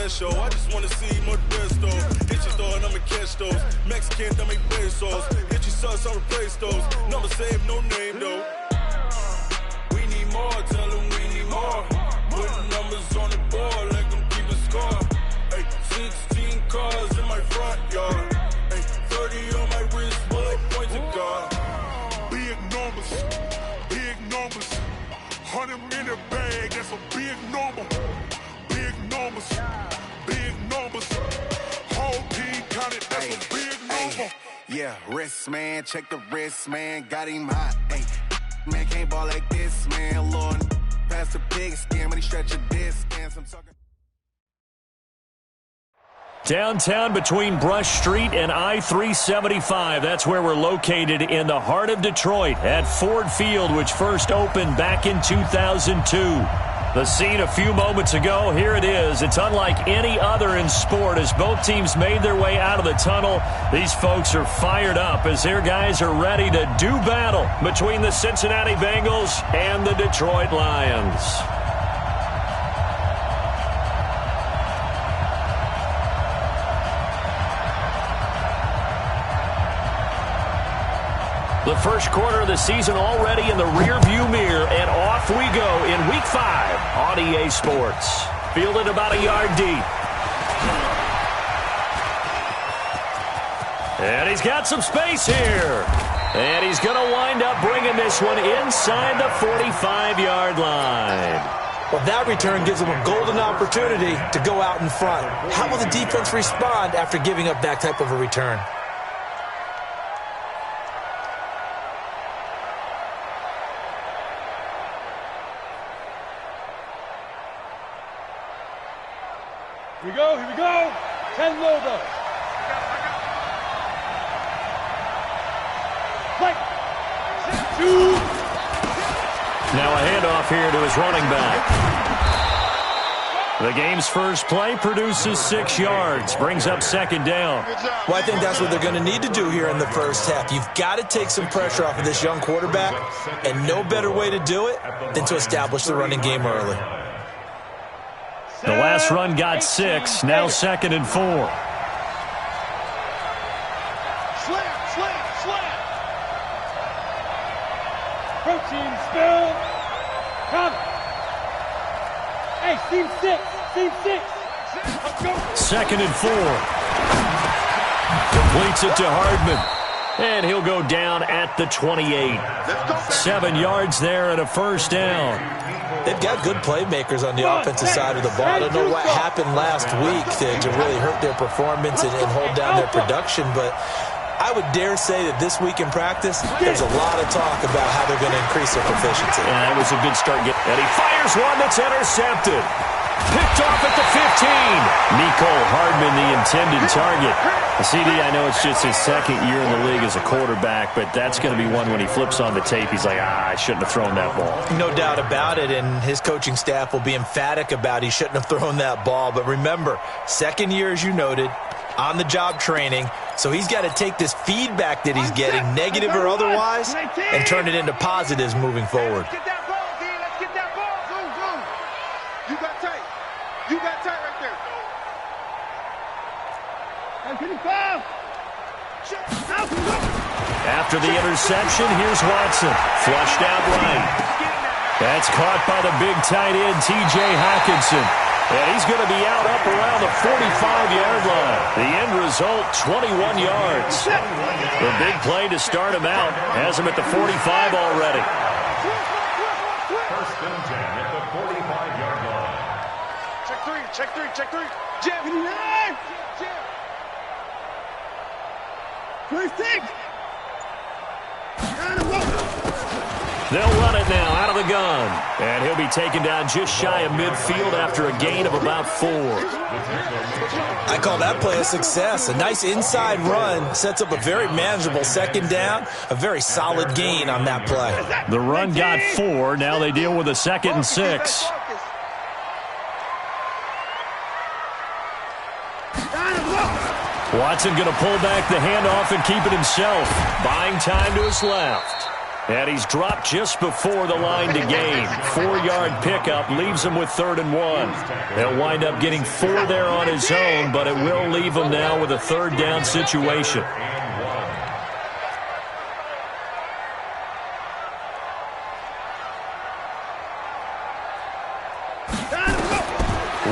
show. I just wanna see more best though. Hit your throw and I'ma catch those. Mexican, that make pesos. Hit your sauce, I'll replace those. Number save, no name though. We need more, tell them we need more. Putting numbers on the board, let them keep a score. Ay, 16 cars in my front yard. Ay, 30 on my wrist, bullet points of God. Big numbers, big numbers. 100 in a bag, that's a big number. Big numbers, big numbers. Whole team counted, that's a big number. Yeah, wrist man, check the wrist man, got him hot. Ay, man can't ball like this, man. Lord, pass the pig skin when he stretch a disc. I'm talking. Downtown between Brush Street and I-375. That's where we're located in the heart of Detroit at Ford Field, which first opened back in 2002. The scene a few moments ago, here it is. It's unlike any other in sport as both teams made their way out of the tunnel. These folks are fired up as their guys are ready to do battle between the Cincinnati Bengals and the Detroit Lions. The first quarter of the season already in the rearview mirror, and off we go in Week 5 on EA Sports. Fielded about a yard deep. And he's got some space here. And he's going to wind up bringing this one inside the 45-yard line. Well, that return gives them a golden opportunity to go out in front. How will the defense respond after giving up that type of a return? Here we go. 10 over. Play. 2. Now a handoff here to his running back. The game's first play produces 6 yards, brings up second down. Well, I think that's what they're going to need to do here in the first half. You've got to take some pressure off of this young quarterback, and no better way to do it than to establish the running game early. The last run got 6, now 2nd and 4. Slam. Protein spill. Come. Hey, team 6. Let's go. 2nd and 4. Completes it to Hardman. And he'll go down at the 28. 7 yards there and a first down. They've got good playmakers on the offensive side of the ball. I don't know what happened last week to really hurt their performance and hold down their production, but I would dare say that this week in practice, there's a lot of talk about how they're going to increase their proficiency. And that was a good start. And he fires one that's intercepted. Picked off at the 15. Mecole Hardman, the intended target. The CD, I know it's just his second year in the league as a quarterback, but that's going to be one when he flips on the tape, he's like, I shouldn't have thrown that ball. No doubt about it, and his coaching staff will be emphatic about he shouldn't have thrown that ball. But remember, second year, as you noted, on-the-job training, so he's got to take this feedback that he's getting, negative or otherwise, and turn it into positives moving forward. Let's get that ball, D. Let's get that ball. Zoom. You got tight right there. After the interception, here's Watson. Flushed out right. That's caught by the big tight end, T.J. Hockenson. And he's going to be out up around the 45-yard line. The end result, 21 yards. The big play to start him out has him at the 45 already. First and 10 at the 45-yard line. Check three. Jam. First take. They'll run it now out of the gun. And he'll be taken down just shy of midfield after a gain of about 4. I call that play a success. A nice inside run sets up a very manageable second down. A very solid gain on that play. The run got 4. Now they deal with a 2nd and 6. Watson going to pull back the handoff and keep it himself. Buying time to his left. And he's dropped just before the line to gain. 4-yard pickup leaves him with 3rd and 1. They'll wind up getting 4 there on his own, but it will leave him now with a 3rd down situation.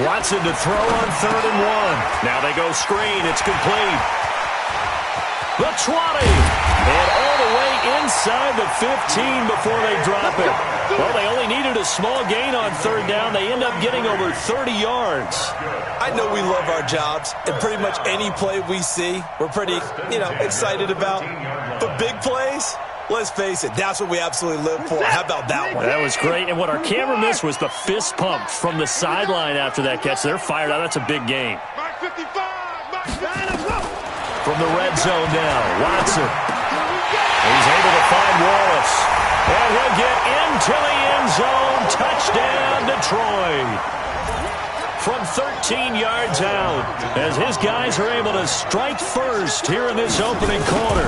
Watson to throw on 3rd and 1. Now they go screen. It's complete. The 20. And all the way inside the 15 before they drop it. Well, they only needed a small gain on 3rd down. They end up getting over 30 yards. I know we love our jobs, and pretty much any play we see, we're pretty, excited about. But big plays, let's face it, that's what we absolutely live for. How about that one? That was great. And what our camera missed was the fist pump from the sideline after that catch. They're fired out. That's a big game. Mike 55, Mike 55. From the red zone now, Watson. He's able to find Wallace. And he'll get into the end zone. Touchdown, Detroit. From 13 yards out, as his guys are able to strike first here in this opening quarter.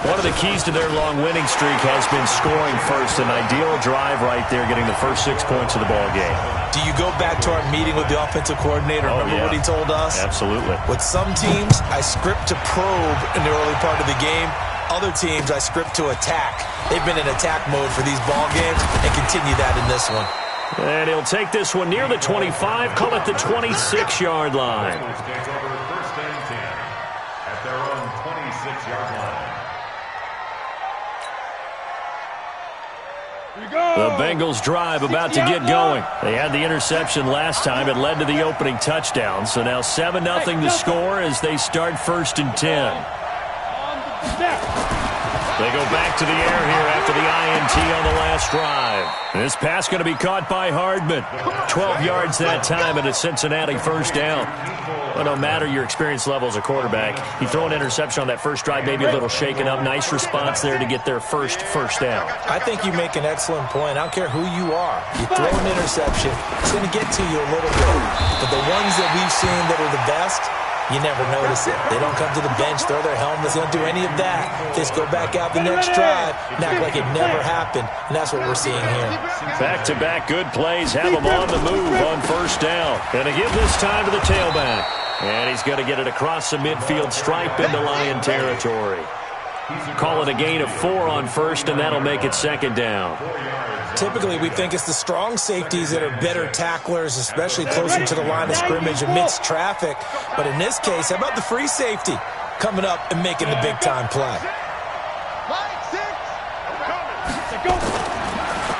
One of the keys to their long winning streak has been scoring first. An ideal drive right there, getting the first 6 points of the ball game. Do you go back to our meeting with the offensive coordinator? Remember what he told us? Absolutely. With some teams, I script to probe in the early part of the game. Other teams, I script to attack. They've been in attack mode for these ball games and continue that in this one. And he'll take this one near the 25, call it the 26-yard line. Take over 1st and 10 at their own 26-yard line. The Bengals drive about to get going. They had the interception last time. It led to the opening touchdown. So now 7-0 to score as they start 1st and 10. They go back to the air here after the INT on the last drive. This pass going to be caught by Hardman. 12 yards that time and a Cincinnati 1st down. Well, no matter your experience level as a quarterback, you throw an interception on that first drive, maybe a little shaken up. Nice response there to get their first down. I think you make an excellent point. I don't care who you are. You throw an interception, it's going to get to you a little bit. But the ones that we've seen that are the best, you never notice it. They don't come to the bench, throw their helmets. They don't do any of that. They just go back out the next drive and act like it never happened. And that's what we're seeing here. Back-to-back good plays have them on the move on 1st down. Going to give this time to the tailback. And he's going to get it across the midfield stripe into Lion territory. Call it a gain of 4 on 1st, and that'll make it 2nd down. Typically, we think it's the strong safeties that are better tacklers, especially closer to the line of scrimmage amidst traffic. But in this case, how about the free safety coming up and making the big-time play?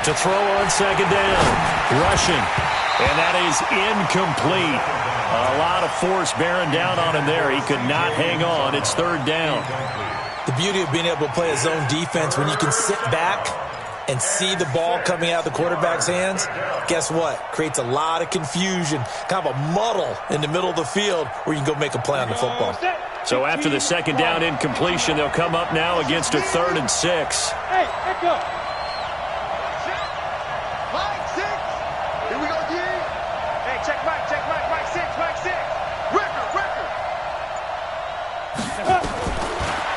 To throw on 2nd down. Rushing. And that is incomplete. A lot of force bearing down on him there. He could not hang on. It's 3rd down. The beauty of being able to play a zone defense when you can sit back and see the ball coming out of the quarterback's hands, guess what? Creates a lot of confusion, kind of a muddle in the middle of the field where you can go make a play on the football. So after the 2nd down incompletion, they'll come up now against a 3rd and 6. Hey, back up. Mike 6. Here we go, G. Hey, check Mike, Mike 6, Mike 6. Record.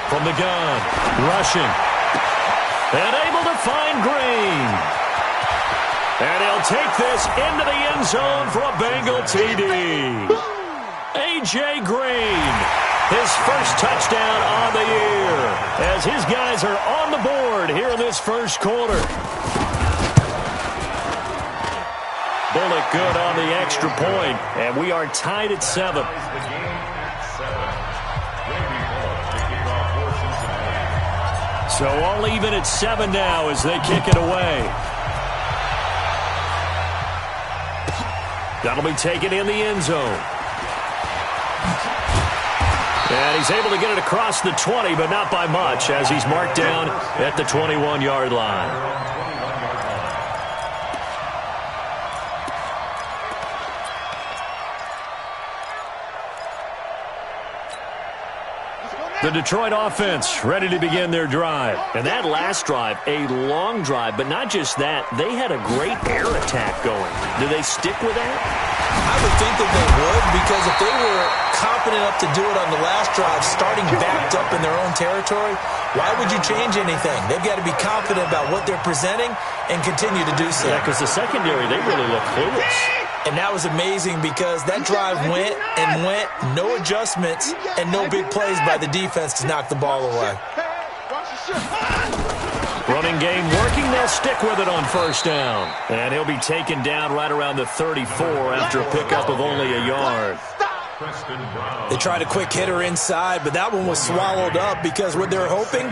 From the gun, rushing. And able to find Green. And he'll take this into the end zone for a Bengal TD. A.J. Green, his first touchdown on the year, as his guys are on the board here in this 1st quarter. Bullock good on the extra point, and we are tied at 7. So all even at 7 now as they kick it away. That'll be taken in the end zone. And he's able to get it across the 20, but not by much, as he's marked down at the 21-yard line. The Detroit offense ready to begin their drive. And that last drive, a long drive, but not just that. They had a great air attack going. Do they stick with that? I would think that they would, because if they were confident enough to do it on the last drive, starting backed up in their own territory, Why would you change anything? They've got to be confident about what they're presenting and continue to do so. Yeah, because the secondary, they really look clueless. And that was amazing because that drive went and went, no adjustments, and no big plays by the defense to knock the ball away. Running game working. They'll stick with it on first down. And he'll be taken down right around the 34 after a pickup of only a yard. They tried a quick hitter inside, but that one was swallowed up because what they're hoping,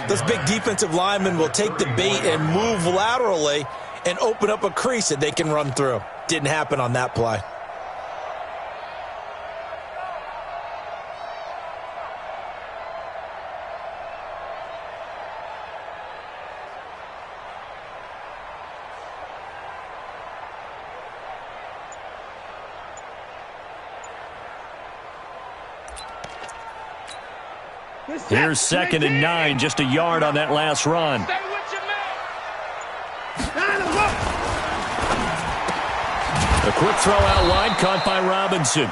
those big defensive linemen will take the bait and move laterally and open up a crease that they can run through. Didn't happen on that play. Here's 2nd and 9, just a yard on that last run. A quick throw out wide, caught by Robinson.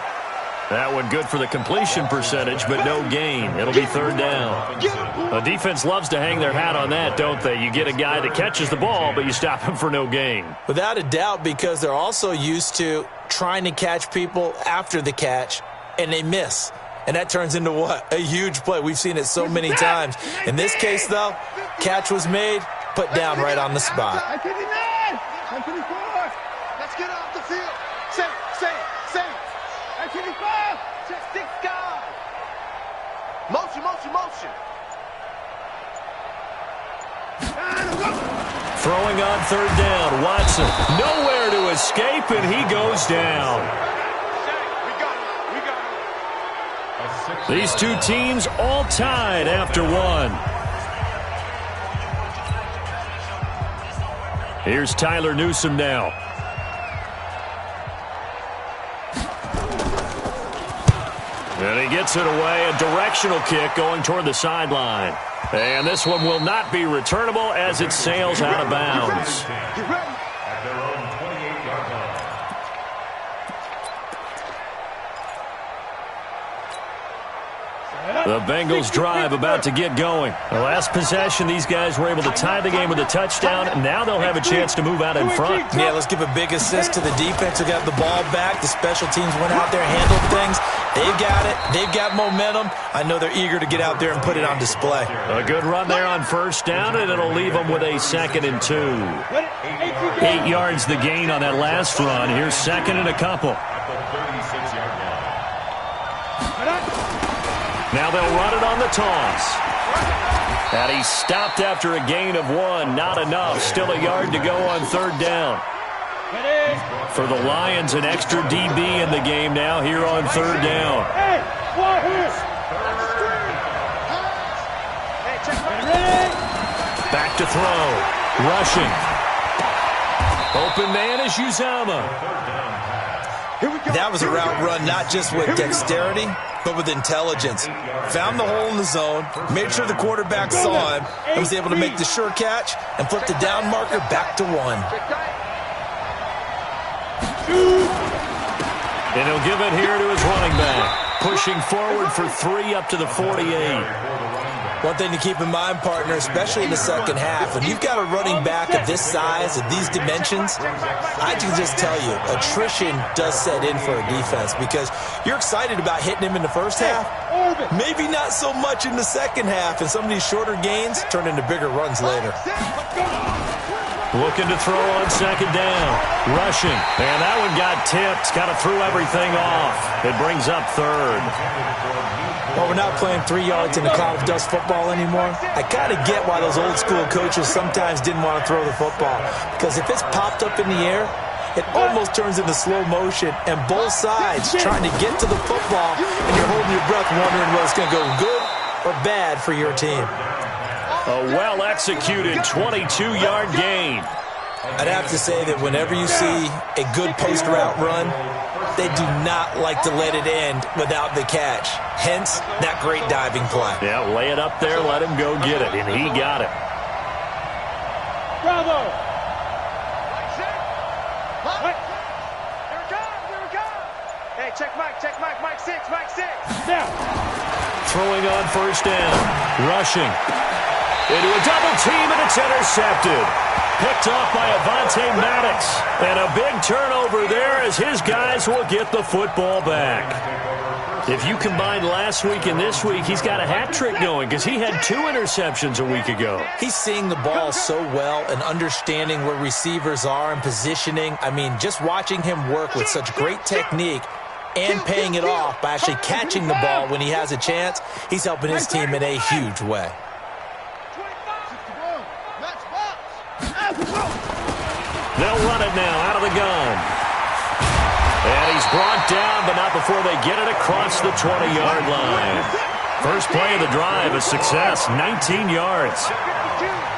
That one good for the completion percentage, but no gain. It'll be 3rd down. A defense loves to hang their hat on that, don't they? You get a guy that catches the ball, but you stop him for no gain. Without a doubt, because they're also used to trying to catch people after the catch, and they miss. And that turns into what? A huge play. We've seen it so many times. In this case, though, catch was made, put down right on the spot. Let's get off the field. Say. 25. Just 6 guys. Motion. Throwing on 3rd down, Watson. Nowhere to escape, and he goes down. These two teams all tied after one. Here's Tyler Newsome now. And he gets it away, a directional kick going toward the sideline. And this one will not be returnable as it sails out of bounds. Get ready. At their own 28-yard line. The Bengals drive about to get going. The last possession, these guys were able to tie the game with a touchdown. Now they'll have a chance to move out in front. Yeah, let's give a big assist to the defense who got the ball back. The special teams went out there, handled things. They've got it. They've got momentum. I know they're eager to get out there and put it on display. A good run there on 1st down, and it'll leave them with a 2nd and 2. 8 yards the gain on that last run. Here's 2nd and a couple. At the 36-yard line. Now they'll run it on the toss. And he stopped after a gain of 1. Not enough. Still a yard to go on 3rd down. For the Lions, an extra DB in the game now here on 3rd down. Back to throw. Rushing. Open man is Uzama. That was a route run not just with dexterity, but with intelligence. Found the hole in the zone, made sure the quarterback saw him, and was able to make the sure catch and flip the down marker back to 1. And he'll give it here to his running back. Pushing forward for 3 up to the 48. One thing to keep in mind, partner, especially in the second half, when you've got a running back of this size, of these dimensions, I can just tell you, attrition does set in for a defense because you're excited about hitting him in the first half, maybe not so much in the second half, and some of these shorter gains turn into bigger runs later. Looking to throw on 2nd down. Rushing. And that one got tipped. Kind of threw everything off. It brings up 3rd. Well, we're not playing 3 yards in a cloud of dust football anymore. I kind of get why those old school coaches sometimes didn't want to throw the football. Because if it's popped up in the air, it almost turns into slow motion. And both sides trying to get to the football, and you're holding your breath wondering whether it's going to go good or bad for your team. A well-executed 22-yard gain. I'd have to say that whenever you see a good post route run, they do not like to let it end without the catch. Hence, that great diving play. Yeah, lay it up there, let him go get it, and he got it. Bravo! Here it comes! Hey, check Mike 6, Mike 6. Now! throwing on first down. Rushing. Into a double team, and it's intercepted. Picked off by Avonte Maddox. And a big turnover there as his guys will get the football back. If you combine last week and this week, he's got a hat trick going because he had 2 interceptions a week ago. He's seeing the ball so well and understanding where receivers are and positioning. I mean, just watching him work with such great technique and paying it off by actually catching the ball when he has a chance, he's helping his team in a huge way. They'll run it now out of the gun. And he's brought down, but not before they get it across the 20-yard line. First play of the drive, a success, 19 yards.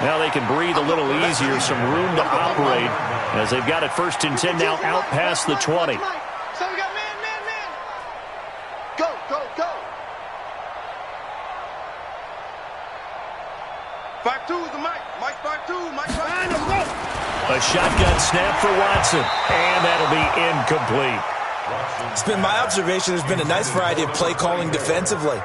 Now they can breathe a little easier, some room to operate as they've got it 1st and 10 now out past the 20. So we got man. Go. 5-2 is the mic. Mike 5-2. Mike 5-2. A shotgun snap for Watson, and that'll be incomplete. It's been my observation there's been a nice variety of play calling defensively.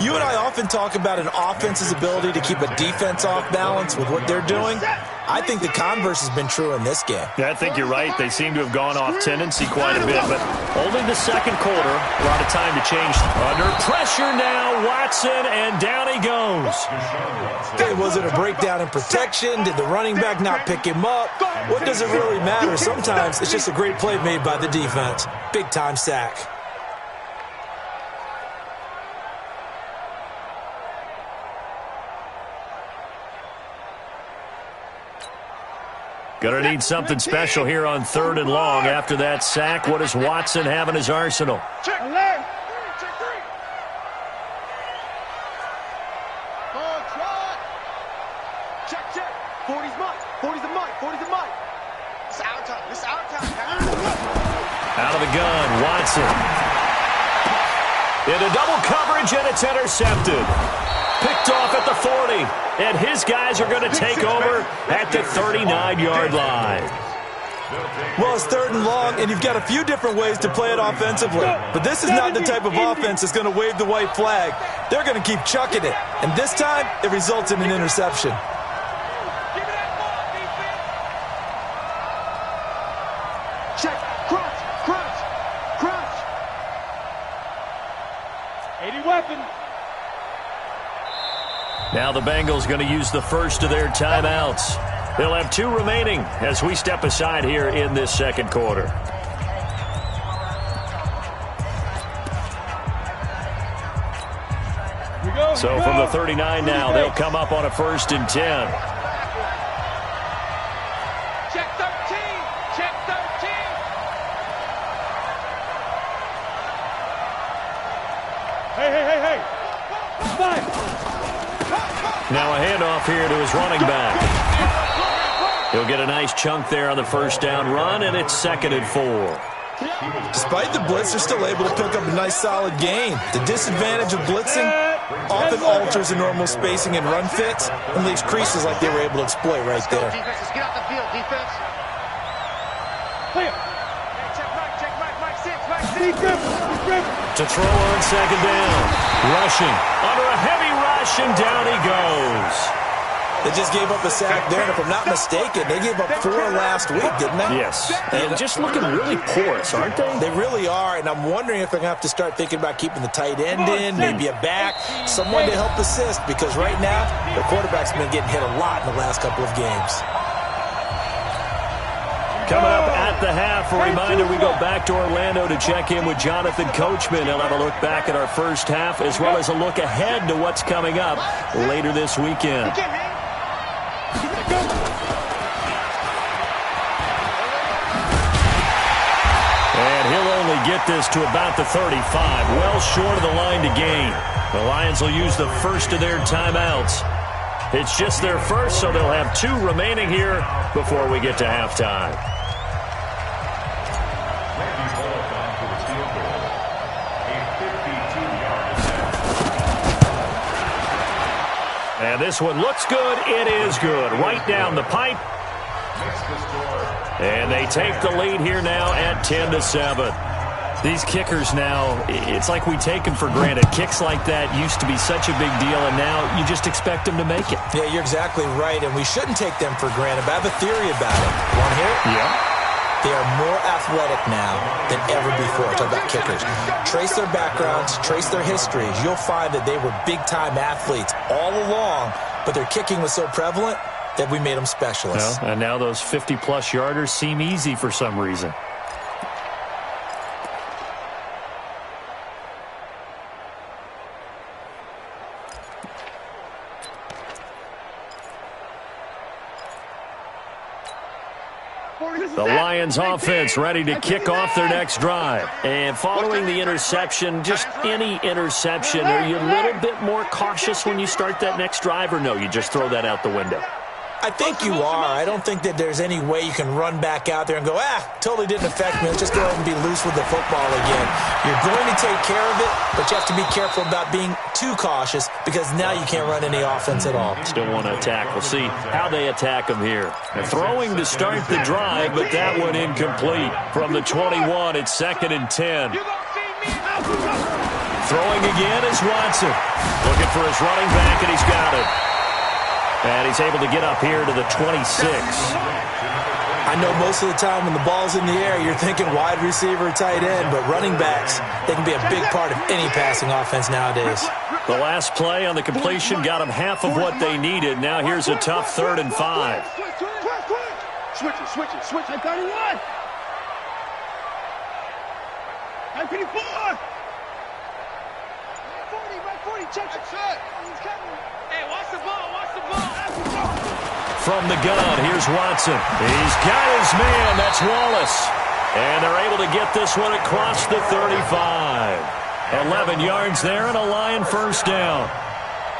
You and I often talk about an offense's ability to keep a defense off balance with what they're doing. I think the converse has been true in this game. Yeah, I think you're right. They seem to have gone off tendency quite a bit, but only the second quarter. A lot of time to change. Under pressure now, Watson, and down he goes. Okay, was it a breakdown in protection? Did the running back not pick him up? What does it really matter? Sometimes it's just a great play made by the defense. Big-time sack. Gonna need something special here on 3rd and long. After that sack, what does Watson have in his arsenal? Check. Check. 40's Mike. 40's the mic. It's our time. Out of the gun, Watson. Into double coverage, and it's intercepted. Picked off at the 40, and his guys are going to take over at the 39-yard line. Well, it's 3rd and long, and you've got a few different ways to play it offensively. But this is not the type of offense that's going to wave the white flag. They're going to keep chucking it. And this time, it results in an interception. Check. Crunch. 80 weapon. Now the Bengals going to use the first of their timeouts. They'll have 2 remaining as we step aside here in this second quarter. So from the 39 now, they'll come up on a 1st and 10. Check 13. Hey. Now a handoff here to his running back. He'll get a nice chunk there on the 1st down run, and it's 2nd and 4. Despite the blitz, they're still able to pick up a nice solid gain. The disadvantage of blitzing often alters the normal spacing and run fits and leaves creases like they were able to exploit right there. Defense, get out the field, defense. Clear. Check Mike 6. To throw on 2nd down. Rushing. Under a heavy rush, and down he goes. They just gave up a sack there, and if I'm not mistaken, they gave up 4 last week, didn't they? Yes. And just looking really porous, aren't they? They really are, and I'm wondering if they're going to have to start thinking about keeping the tight end in, maybe a back, someone to help assist, because right now, their quarterback's been getting hit a lot in the last couple of games. Coming up at the half, a reminder, we go back to Orlando to check in with Jonathan Coachman. He'll have a look back at our first half, as well as a look ahead to what's coming up later this weekend. And he'll only get this to about the 35, well short of the line to gain. The Lions will use the first of their timeouts. It's just their first, so they'll have 2 remaining here before we get to halftime. And this one looks good. It is good. Right down the pipe. And they take the lead here now at 10-7. These kickers now, it's like we take them for granted. Kicks like that used to be such a big deal, and now you just expect them to make it. Yeah, you're exactly right, and we shouldn't take them for granted, but I have a theory about it. You want to hear it? Yeah. They are more athletic now than ever before. Talk about kickers. Trace their backgrounds, trace their histories. You'll find that they were big-time athletes all along, but their kicking was so prevalent that we made them specialists. Well, and now those 50-plus yarders seem easy for some reason. The Lions offense ready to kick off their next drive. And following the interception, just any interception, are you a little bit more cautious when you start that next drive, or no, you just throw that out the window? I think you are. I don't think that there's any way you can run back out there and go, totally didn't affect me. Let's just go ahead and be loose with the football again. You're going to take care of it, but you have to be careful about being too cautious because now you can't run any offense at all. Still want to attack. We'll see how they attack them here. They're throwing to start the drive, but that one incomplete. From the 21, it's 2nd and 10. Throwing again is Watson. Looking for his running back, and he's got it. And he's able to get up here to the 26. I know most of the time when the ball's in the air, you're thinking wide receiver, tight end, but running backs, they can be a big part of any passing offense nowadays. The last play on the completion got them half of what they needed. Now here's a tough 3rd and 5. Switch it. 31. 54. 40, check it. Hey, watch the ball. From the gun, here's Watson. He's got his man. That's Wallace. And they're able to get this one across the 35. 11 yards there and a Lion first down.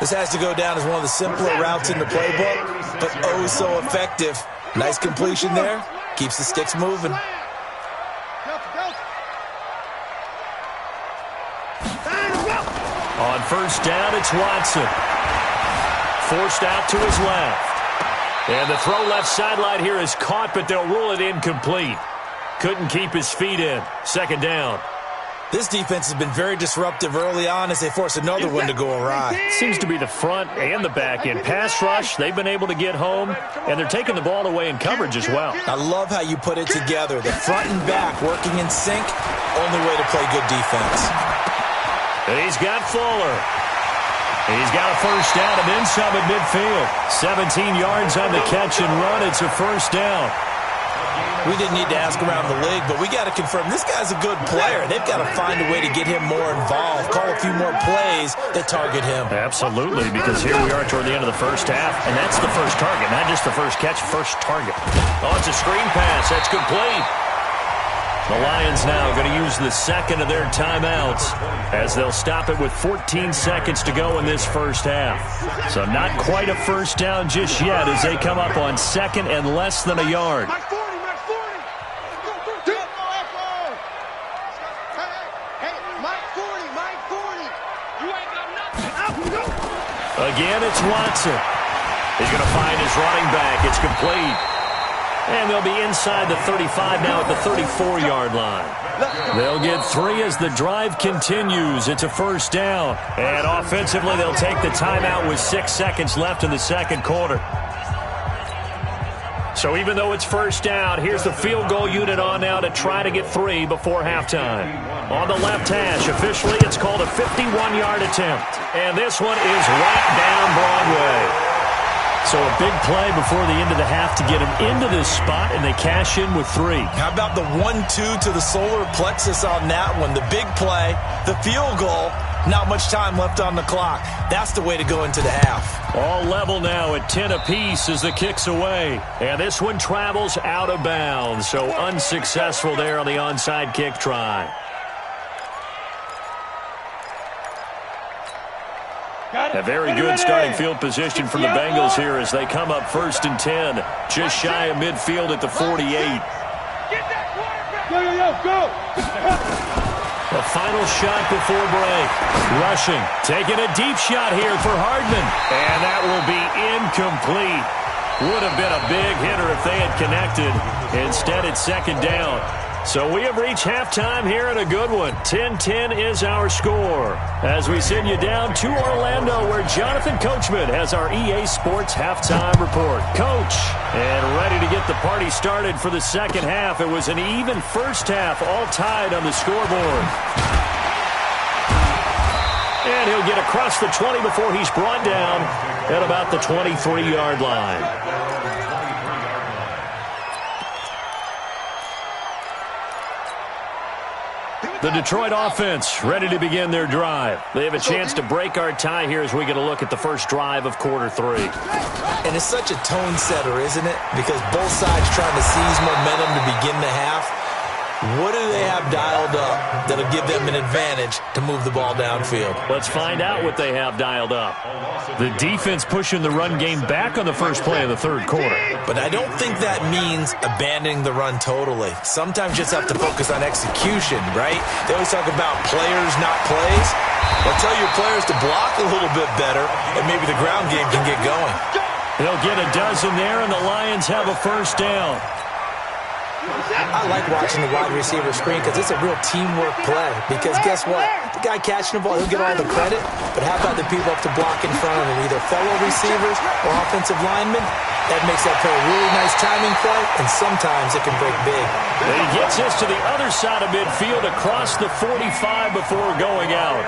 This has to go down as one of the simpler routes in the playbook, but oh so effective. Nice completion there. Keeps the sticks moving. On first down, it's Watson. Forced out to his left. And the throw left sideline here is caught, but they'll rule it incomplete. Couldn't keep his feet in. 2nd down. This defense has been very disruptive early on as they force another one to go awry. Seems to be the front and the back end. Pass rush, they've been able to get home, and they're taking the ball away in coverage as well. I love how you put it together. The front and back working in sync, only way to play good defense. And he's got Fuller. He's got a first down and then some at midfield. 17 yards on the catch and run. It's a first down. We didn't need to ask around the league, but we got to confirm this guy's a good player. They've got to find a way to get him more involved, call a few more plays that target him. Absolutely, because here we are toward the end of the first half, and that's the first target, not just the first catch, first target. Oh, it's a screen pass. That's complete. The Lions now going to use the second of their timeouts as they'll stop it with 14 seconds to go in this first half. So not quite a first down just yet as they come up on 2nd and less than a yard. Again, it's Watson. He's going to find his running back. It's complete. And they'll be inside the 35 now at the 34-yard line. They'll get 3 as the drive continues. It's a first down. And offensively, they'll take the timeout with 6 seconds left in the second quarter. So even though it's first down, here's the field goal unit on now to try to get 3 before halftime. On the left hash, officially, it's called a 51-yard attempt. And this one is right down Broadway. So a big play before the end of the half to get him into this spot, and they cash in with 3. How about the 1-2 to the solar plexus on that one? The big play, the field goal, not much time left on the clock. That's the way to go into the half. All level now at 10 apiece as the kick's away. And this one travels out of bounds, so unsuccessful there on the onside kick try. A very good starting field position from the Bengals here as they come up 1st and 10, just shy of midfield at the 48. Go. The final shot before break. Rushing, taking a deep shot here for Hardman. And that will be incomplete. Would have been a big hitter if they had connected. Instead, it's 2nd down. So we have reached halftime here in a good one. 10-10 is our score. As we send you down to Orlando, where Jonathan Coachman has our EA Sports halftime report. Coach, and ready to get the party started for the second half. It was an even first half, all tied on the scoreboard. And he'll get across the 20 before he's brought down at about the 23-yard line. The Detroit offense ready to begin their drive. They have a chance to break our tie here as we get a look at the first drive of quarter 3. And it's such a tone setter, isn't it? Because both sides trying to seize momentum to begin the half. What do they have dialed up that'll give them an advantage to move the ball downfield? Let's find out what they have dialed up. The defense pushing the run game back on the first play of the third quarter. But I don't think that means abandoning the run totally. Sometimes you just have to focus on execution, right? They always talk about players, not plays. Well, tell your players to block a little bit better, and maybe the ground game can get going. They'll get a dozen there, and the Lions have a first down. I like watching the wide receiver screen because it's a real teamwork play. Because guess what? The guy catching the ball, he'll get all the credit. But how about the people up to block in front of him? Either fellow receivers or offensive linemen. That makes that play a really nice timing play, and sometimes it can break big. And he gets us to the other side of midfield across the 45 before going out.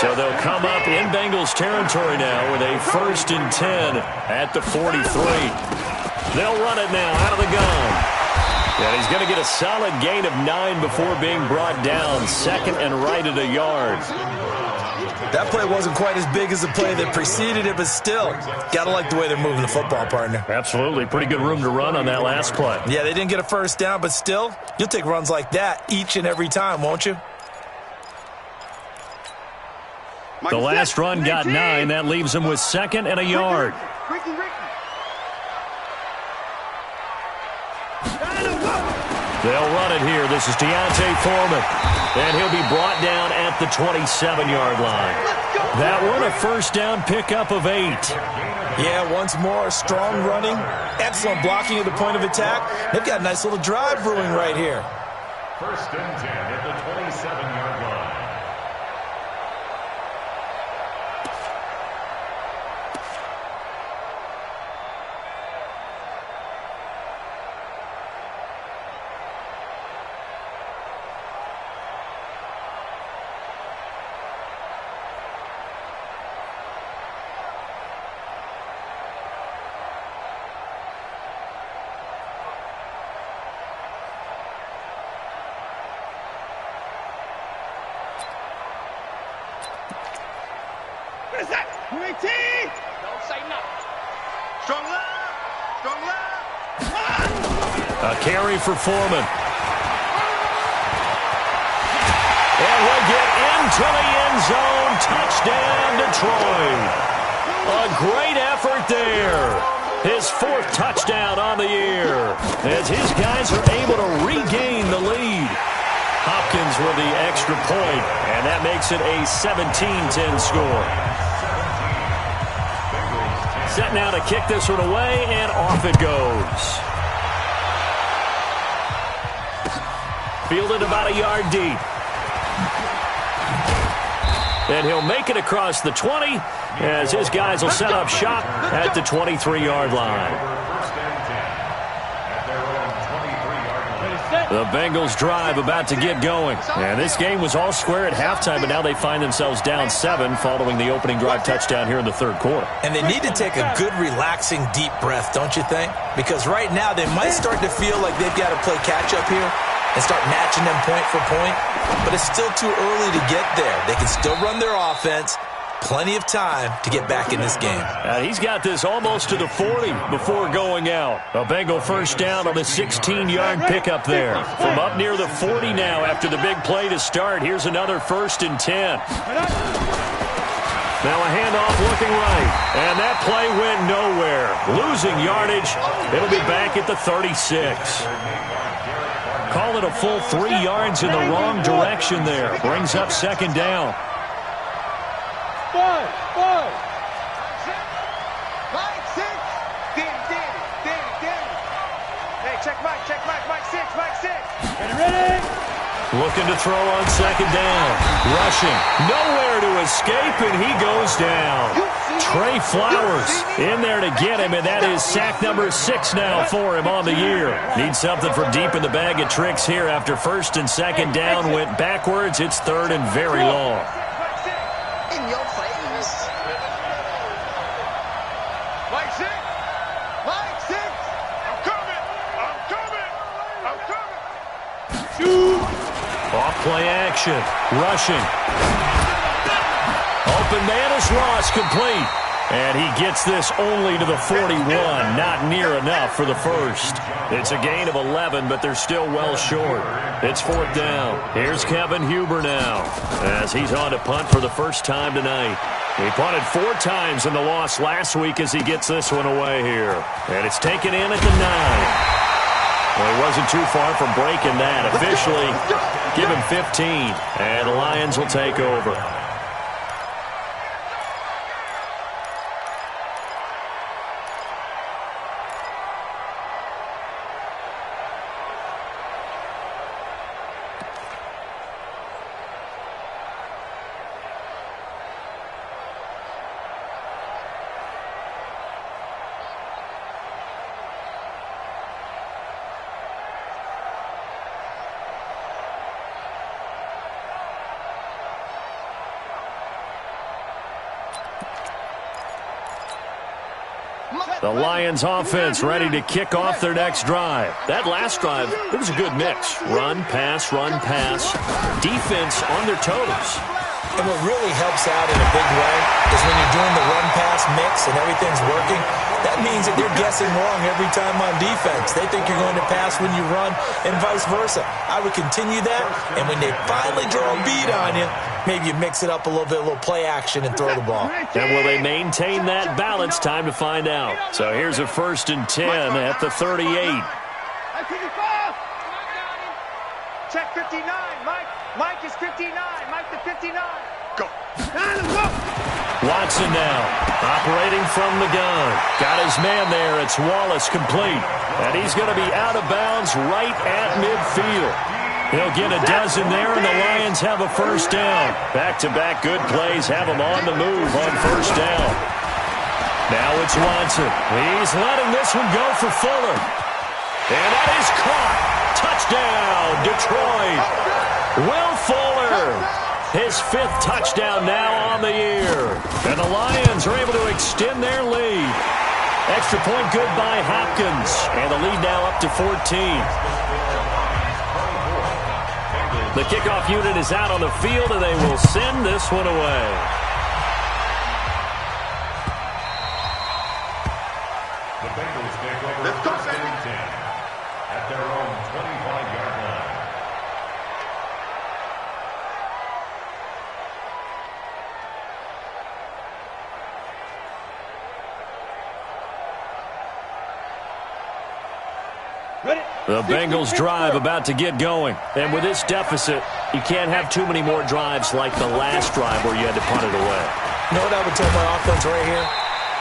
So they'll come up in Bengals territory now with a 1st and 10 at the 43. They'll run it now out of the gun. And he's going to get a solid gain of 9 before being brought down. Second and right at a yard. That play wasn't quite as big as the play that preceded it, but still, got to like the way they're moving the football, partner. Absolutely. Pretty good room to run on that last play. Yeah, they didn't get a first down, but still, you'll take runs like that each and every time, won't you? The last run got 9. That leaves him with 2nd and a yard. They'll run it here. This is Deontay Foreman. And he'll be brought down at the 27-yard line. That one, a first down pickup of 8. Yeah, once more, strong running, excellent blocking at the point of attack. They've got a nice little drive brewing right here. 1st and 10 at the 27-yard line. A carry for Foreman. And we'll get into the end zone. Touchdown, Detroit. A great effort there. His 4th touchdown on the year. As his guys are able to regain the lead. Hopkins with the extra point, and that makes it a 17-10 score. Set now to kick this one away, and off it goes. Fielded about a yard deep. And he'll make it across the 20 as his guys will set up shop at the 23-yard line. The Bengals drive about to get going. And this game was all square at halftime, but now they find themselves down 7 following the opening drive touchdown here in the third quarter. And they need to take a good, relaxing, deep breath, don't you think? Because right now they might start to feel like they've got to play catch-up here and start matching them point for point. But it's still too early to get there. They can still run their offense. Plenty of time to get back in this game. He's got this almost to the 40 before going out. A Bengal first down on the 16-yard pickup there. From up near the 40 now after the big play to start. Here's another 1st and 10. Now a handoff looking right. And that play went nowhere. Losing yardage. It'll be back at the 36. Call it a full 3 yards in the wrong direction there. Brings up 2nd down. 5, 5, 6, 5, 6. Danny. Hey, check Mike 6, Mike 6. Ready? Looking to throw on second down. Rushing. Nowhere to escape, and he goes down. Trey Flowers in there to get him, and that is sack number 6 now for him on the year. Needs something from deep in the bag of tricks here after first and second down went backwards. It's third and very long. In your face. Mike 6. Mike 6. I'm coming. Shoot. Off play action. Rushing. Open man is Ross, complete. And he gets this only to the 41. Not near enough for the first. It's a gain of 11, but they're still well short. It's fourth down. Here's Kevin Huber now, as he's on to punt for the first time tonight. He punted 4 times in the loss last week as he gets this one away here. And it's taken in at the 9. Well, he wasn't too far from breaking that. Officially, give him 15, and the Lions will take over. The Lions offense ready to kick off their next drive. That last drive, it was a good mix. Run, pass, defense on their toes. And what really helps out in a big way is when you're doing the run-pass mix and everything's working, that means that they're guessing wrong every time on defense. They think you're going to pass when you run and vice versa. I would continue that, and when they finally draw a beat on you, maybe you mix it up a little bit, a little play action, and throw the ball. And will they maintain that balance? Time to find out. So here's a 1st and 10 at the 38. Check 59. Mike is 59. Mike the 59. Go. Watson now, operating from the gun. Got his man there. It's Wallace, complete. And he's going to be out of bounds right at midfield. He'll get a dozen there, and the Lions have a first down. Back-to-back good plays have them on the move on first down. Now it's Watson. He's letting this one go for Fuller. And that is caught. Touchdown, Detroit. Will Fuller, his 5th touchdown now on the year. And the Lions are able to extend their lead. Extra point good by Hopkins. And the lead now up to 14. The kickoff unit is out on the field, and they will send this one away. The Bengals take over first and 10 at their own 25-yard line. The Bengals drive about to get going. And with this deficit, you can't have too many more drives like the last drive where you had to punt it away. You know what I would tell my offense right here?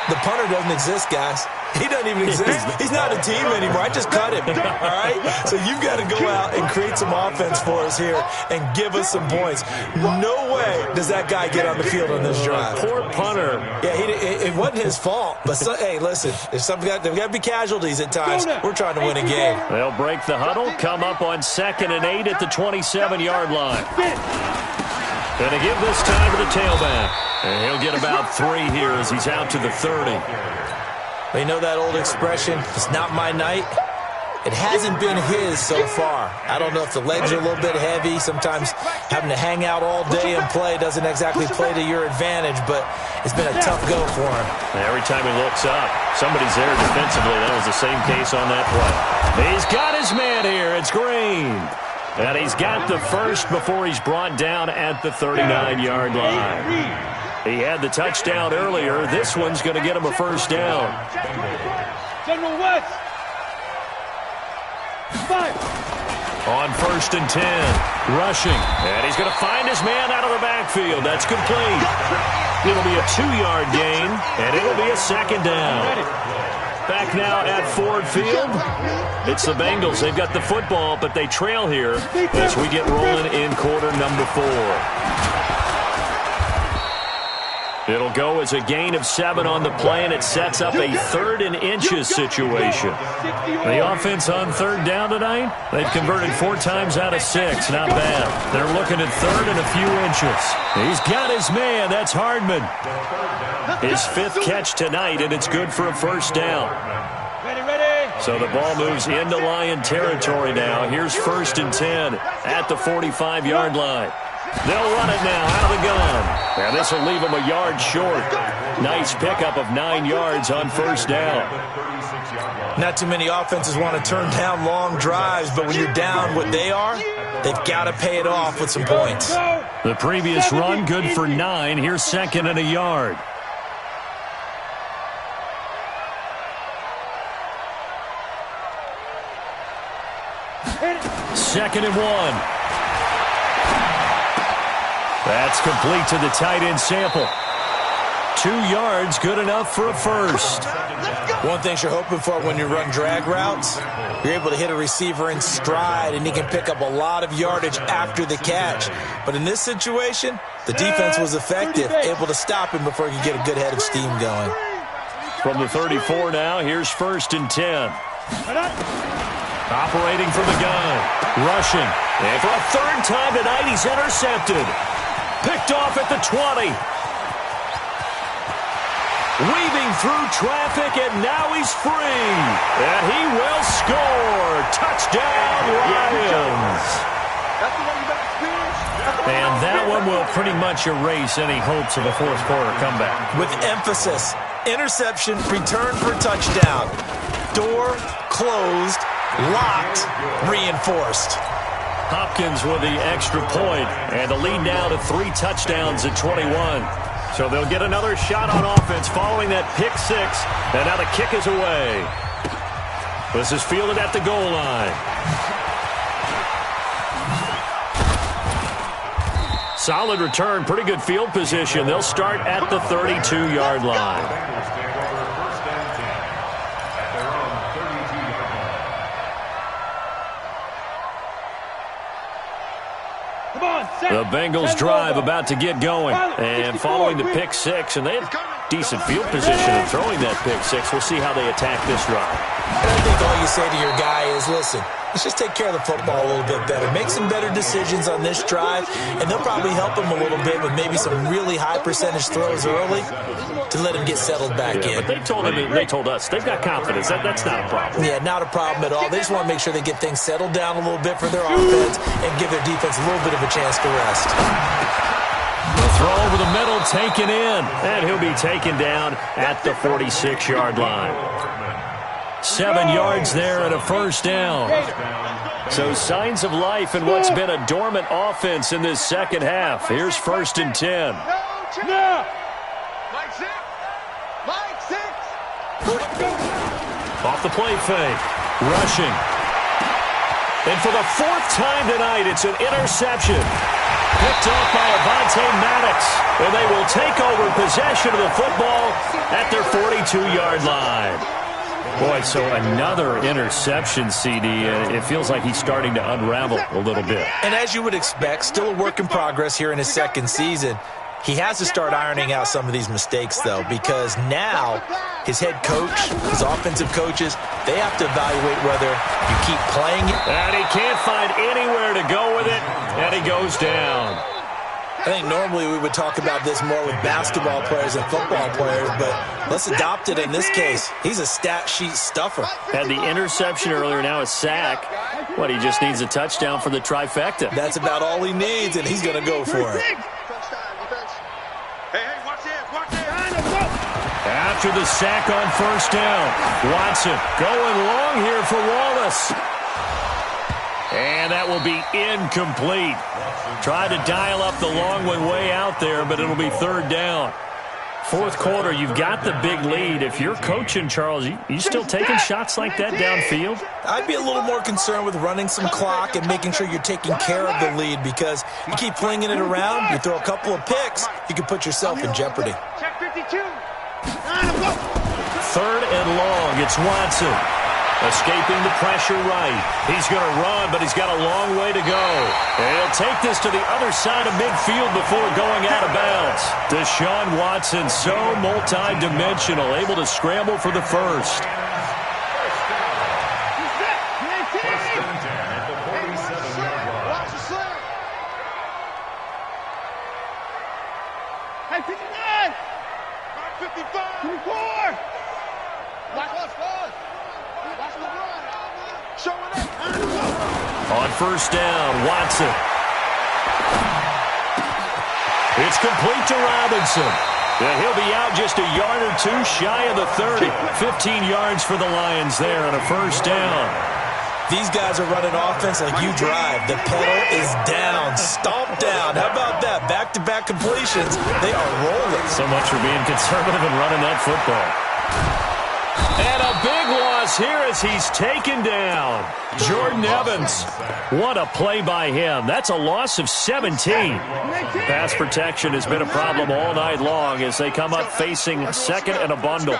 The punter doesn't exist, guys. He doesn't even exist. He's not a team anymore. I just cut him, all right? So you've got to go out and create some offense for us here and give us some points. No way does that guy get on the field on this drive. Poor punter. Yeah, it wasn't his fault. But, hey, listen, there's got to be casualties at times. We're trying to win a game. They'll break the huddle, come up on 2nd and 8 at the 27-yard line. Gonna give this time to the tailback. And he'll get about 3 here as he's out to the 30. Well, you know that old expression, it's not my night? It hasn't been his so far. I don't know if the legs are a little bit heavy. Sometimes having to hang out all day and play doesn't exactly play to your advantage, but it's been a tough go for him. Every time he looks up, somebody's there defensively. That was the same case on that play. He's got his man here. It's Green. And he's got the first before he's brought down at the 39-yard line. He had the touchdown earlier. This one's going to get him a first down. General West. On 1st and 10, rushing. And he's going to find his man out of the backfield. That's complete. It'll be a 2-yard gain, and it'll be a second down. Back now at Ford Field. It's the Bengals. They've got the football, but they trail here as we get rolling in quarter number 4. It'll go as a gain of 7 on the play, and it sets up a 3rd and inches situation. The offense on 3rd down tonight, they've converted 4 times out of 6. Not bad. They're looking at 3rd and a few inches. He's got his man. That's Hardman. His 5th catch tonight, and it's good for a 1st down. So the ball moves into Lion territory now. Here's 1st and 10 at the 45-yard line. They'll run it now out of the gun. And this will leave them a yard short. Nice pickup of 9 yards on 1st down. Not too many offenses want to turn down long drives, but when you're down what they are, they've got to pay it off with some points. The previous run good for 9. Here's 2nd and a yard. Second and 1. That's complete to the tight end Sample. 2 yards, good enough for a 1st. One thing you're hoping for when you run drag routes, you're able to hit a receiver in stride, and he can pick up a lot of yardage after the catch. But in this situation, the defense was effective, able to stop him before he could get a good head of steam going. From the 34 now, here's 1st and 10. Operating from the gun, rushing. And for a 3rd time tonight, he's intercepted. Picked off at the 20. Weaving through traffic, and now he's free. And he will score. Touchdown, Lions. And that one will pretty much erase any hopes of a 4th quarter comeback. With emphasis, interception, return for touchdown. Door closed, locked, reinforced. Hopkins with the extra point, and the lead now to 3 touchdowns at 21. So they'll get another shot on offense following that pick 6, and now the kick is away. This is fielded at the goal line. Solid return, pretty good field position. They'll start at the 32-yard line. The Bengals drive about to get going. And following the pick 6, and they have decent field position in throwing that pick 6. We'll see how they attack this drive. And I think all you say to your guy is, listen, let's just take care of the football a little bit better. Make some better decisions on this drive, and they'll probably help him a little bit with maybe some really high percentage throws early to let him get settled back in. But they told us they've got confidence. That's not a problem. Yeah, not a problem at all. They just want to make sure they get things settled down a little bit for their offense and give their defense a little bit of a chance to rest. The throw over the middle, taken in, and he'll be taken down at the 46-yard line. 7 yards there and a 1st down. So signs of life in what's been a dormant offense in this second half. Here's 1st and 10. Off the play fake. Rushing. And for the 4th time tonight, it's an interception. Picked off by Avonte Maddox. And they will take over possession of the football at their 42-yard line. Boy, so another interception, CD. It feels like he's starting to unravel a little bit. And as you would expect, still a work in progress here in his 2nd season. He has to start ironing out some of these mistakes, though, because now his head coach, his offensive coaches, they have to evaluate whether you keep playing it. And he can't find anywhere to go with it, and he goes down. I think normally we would talk about this more with basketball players and football players, but let's adopt it in this case. He's a stat sheet stuffer. Had the interception earlier, now a sack. What, he just needs a touchdown for the trifecta. That's about all he needs, and he's going to go for it. After the sack on 1st down, Watson going long here for Wallace. And that will be incomplete. Tried to dial up the long one way out there, but it'll be 3rd down. 4th quarter, you've got the big lead. If you're coaching, Charles, you still taking shots like that downfield? I'd be a little more concerned with running some clock and making sure you're taking care of the lead, because you keep flinging it around, you throw a couple of picks, you can put yourself in jeopardy. Check 52. 3rd and long. It's Watson. Escaping the pressure right. He's going to run, but he's got a long way to go. And he'll take this to the other side of midfield before going out of bounds. Deshaun Watson, so multi-dimensional, able to scramble for the first. Hey, 59! 55! 24! Watch the run! Show it up! On first down, Watson. It's complete to Robinson. And he'll be out just a yard or two shy of the 30. 15 yards for the Lions there on a first down. These guys are running offense like you drive. The pedal is down, stomped down. How about that? Back-to-back completions. They are rolling. So much for being conservative and running that football. And a big loss here as he's taken down. Jordan Evans. What a play by him. That's a loss of 17. Pass protection has been a problem all night long as they come up facing second and a bundle.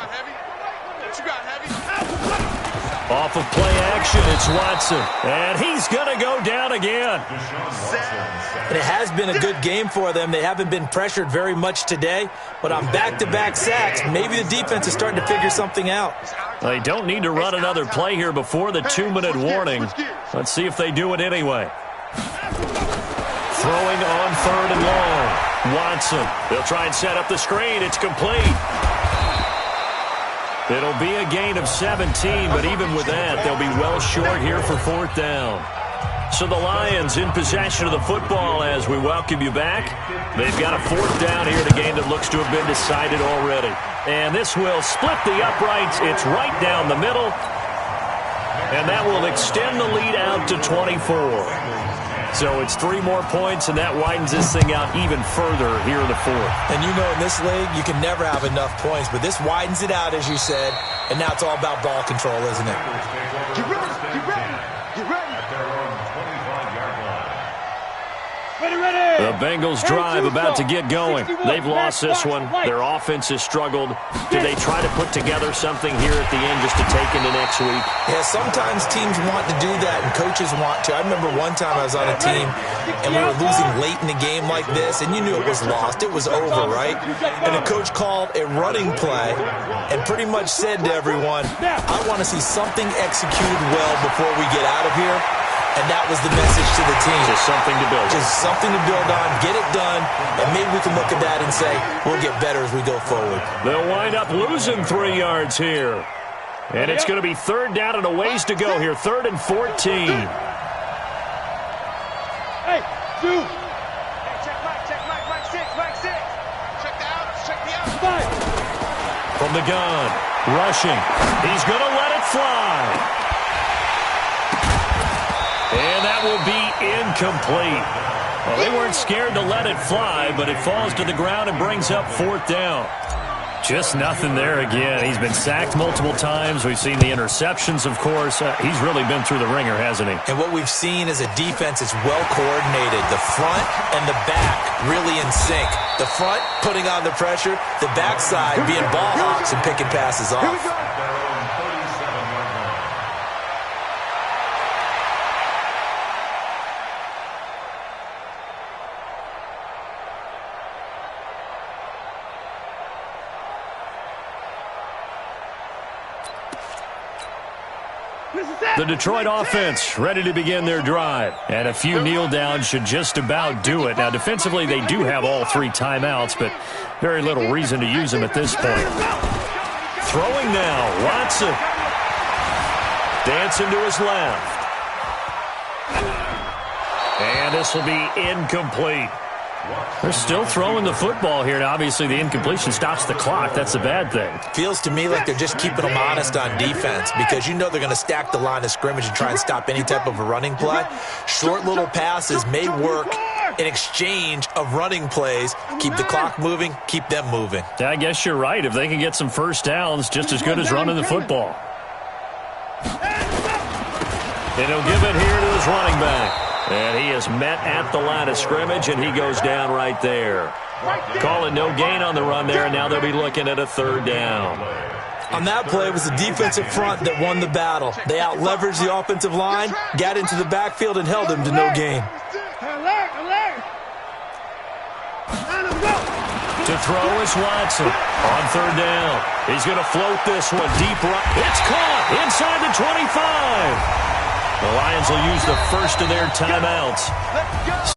Off of play action, it's Watson. And he's going to go down again. And it has been a good game for them. They haven't been pressured very much today. But on back-to-back sacks, maybe the defense is starting to figure something out. They don't need to run another play here before the 2-minute warning. Let's see if they do it anyway. Throwing on 3rd and long. Watson. They'll try and set up the screen. It's complete. It'll be a gain of 17, but even with that, they'll be well short here for 4th down. So the Lions in possession of the football as we welcome you back. They've got a 4th down here in a game that looks to have been decided already. And this will split the uprights. It's right down the middle. And that will extend the lead out to 24. So it's 3 more points, and that widens this thing out even further here in the 4th. And you know in this league, you can never have enough points, but this widens it out, as you said, and now it's all about ball control, isn't it? Get ready! Get ready! Get ready! At their own 25-yard line. The Bengals drive about to get going. They've lost this one. Their offense has struggled. Do they try to put together something here at the end just to take into next week? Yeah, sometimes teams want to do that and coaches want to. I remember one time I was on a team and we were losing late in the game like this, and you knew it was lost. It was over, right? And the coach called a running play and pretty much said to everyone, I want to see something executed well before we get out of here. And that was the message to the team. Just something to build. Just something to build on, get it done, and maybe we can look at that and say, we'll get better as we go forward. They'll wind up losing 3 yards here. And it's going to be 3rd down and a ways to go here. 3rd and 14. Hey, 2. Hey, check Mike 6. Check the outs, check the outs. From the gun, rushing. He's going to let it fly. And that will be incomplete. Well, they weren't scared to let it fly, but it falls to the ground and brings up 4th down. Just nothing there again. He's been sacked multiple times. We've seen the interceptions, of course. He's really been through the ringer, hasn't he? And what we've seen is a defense that's well coordinated. The front and the back really in sync. The front putting on the pressure, the backside being ball hawks and picking passes off. At their own 37-yard line. The Detroit offense ready to begin their drive. And a few kneel downs should just about do it. Now, defensively, they do have all 3 timeouts, but very little reason to use them at this point. Throwing now, Watson. Dancing to his left. And this will be incomplete. They're still throwing the football here. Now, obviously, the incompletion stops the clock. That's a bad thing. Feels to me like they're just keeping them honest on defense because you know they're going to stack the line of scrimmage and try and stop any type of a running play. Short little passes may work in exchange of running plays. Keep the clock moving, keep them moving. Yeah, I guess you're right. If they can get some first downs, just as good as running the football. And he'll give it here to his running back. And he is met at the line of scrimmage, and he goes down right there. Calling no gain on the run there, and now they'll be looking at a 3rd down. On that play, it was the defensive front that won the battle. They out-leveraged the offensive line, got into the backfield, and held him to no gain. To throw is Watson on third down. He's going to float this one deep right. It's caught inside the 25. The Lions will use the first of their timeouts.